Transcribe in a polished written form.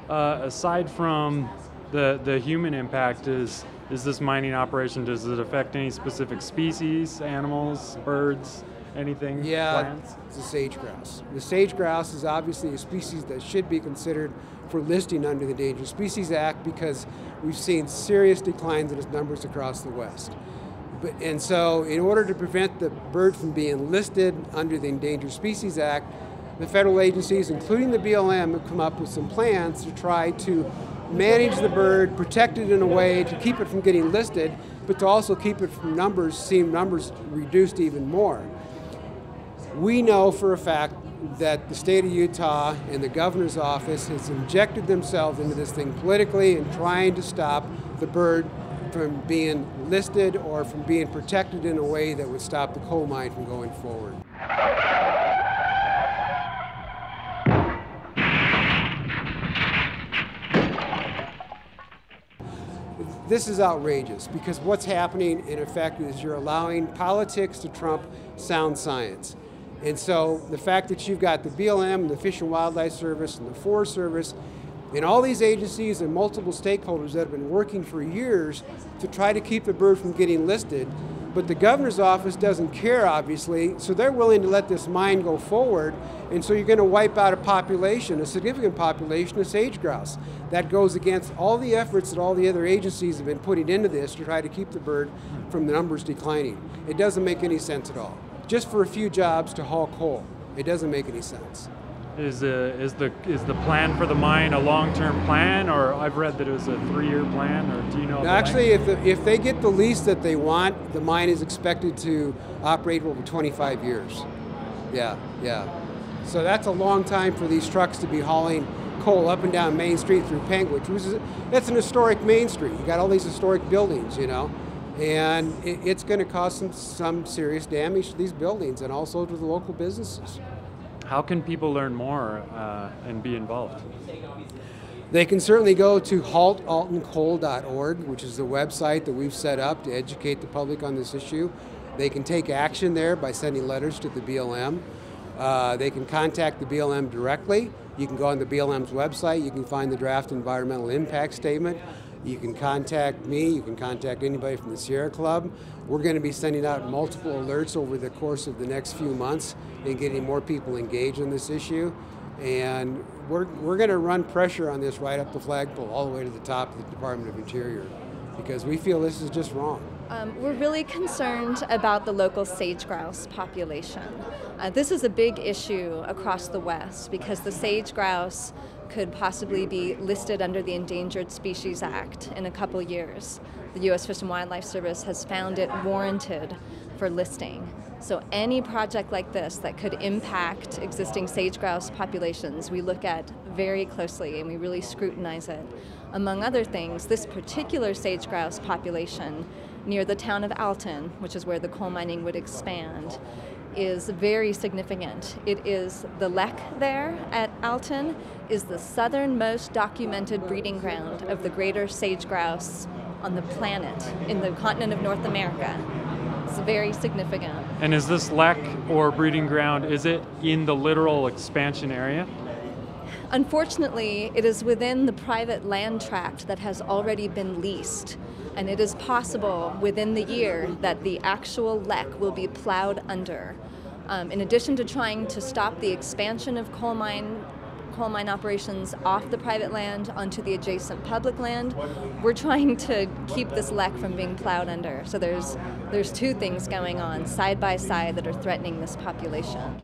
Aside from the human impact, is this mining operation, does it affect any specific species, animals, birds, anything, plants? It's the sage-grouse. The sage-grouse is obviously a species that should be considered for listing under the Endangered Species Act because we've seen serious declines in its numbers across the West. And so in order to prevent the bird from being listed under the Endangered Species Act, the federal agencies, including the BLM, have come up with some plans to try to manage the bird, protect it in a way to keep it from getting listed, but to also keep it from seeing numbers reduced even more. We know for a fact that the state of Utah and the governor's office has injected themselves into this thing politically and trying to stop the bird from being listed or from being protected in a way that would stop the coal mine from going forward. This is outrageous because what's happening in effect is you're allowing politics to trump sound science. And so the fact that you've got the BLM and the Fish and Wildlife Service and the Forest Service and all these agencies and multiple stakeholders that have been working for years to try to keep the bird from getting listed, but the governor's office doesn't care, obviously, so they're willing to let this mine go forward, and so you're going to wipe out a population, a significant population of sage-grouse. That goes against all the efforts that all the other agencies have been putting into this to try to keep the bird from the numbers declining. It doesn't make any sense at all. Just for a few jobs to haul coal. It doesn't make any sense. Is the plan for the mine a long-term plan, or I've read that it was a 3-year plan, or do you know? Actually, if they get the lease that they want, the mine is expected to operate over 25 years. Yeah. So that's a long time for these trucks to be hauling coal up and down Main Street through Penguich, that's an historic Main Street. You got all these historic buildings, you know, and it's going to cause some serious damage to these buildings and also to the local businesses. How can people learn more and be involved? They can certainly go to haltaltoncoal.org, which is the website that we've set up to educate the public on this issue. They can take action there by sending letters to the BLM. They can contact the BLM directly. You can go on the BLM's website. You can find the draft environmental impact statement. You can contact me. You can contact anybody from the Sierra Club. We're going to be sending out multiple alerts over the course of the next few months and getting more people engaged in this issue. And we're going to run pressure on this right up the flagpole all the way to the top of the Department of Interior because we feel this is just wrong. We're really concerned about the local sage-grouse population. This is a big issue across the West because the sage-grouse could possibly be listed under the Endangered Species Act in a couple years. The U.S. Fish and Wildlife Service has found it warranted for listing. So any project like this that could impact existing sage-grouse populations, we look at very closely and we really scrutinize it. Among other things, this particular sage-grouse population near the town of Alton, which is where the coal mining would expand, is very significant. It is the lek there at Alton is the southernmost documented breeding ground of the greater sage-grouse on the planet, in the continent of North America. It's very significant. And is this lek or breeding ground, is it in the literal expansion area? Unfortunately, it is within the private land tract that has already been leased. And it is possible within the year that the actual lek will be plowed under. In addition to trying to stop the expansion of coal mine operations off the private land onto the adjacent public land, we're trying to keep this lek from being plowed under. So there's two things going on side by side that are threatening this population.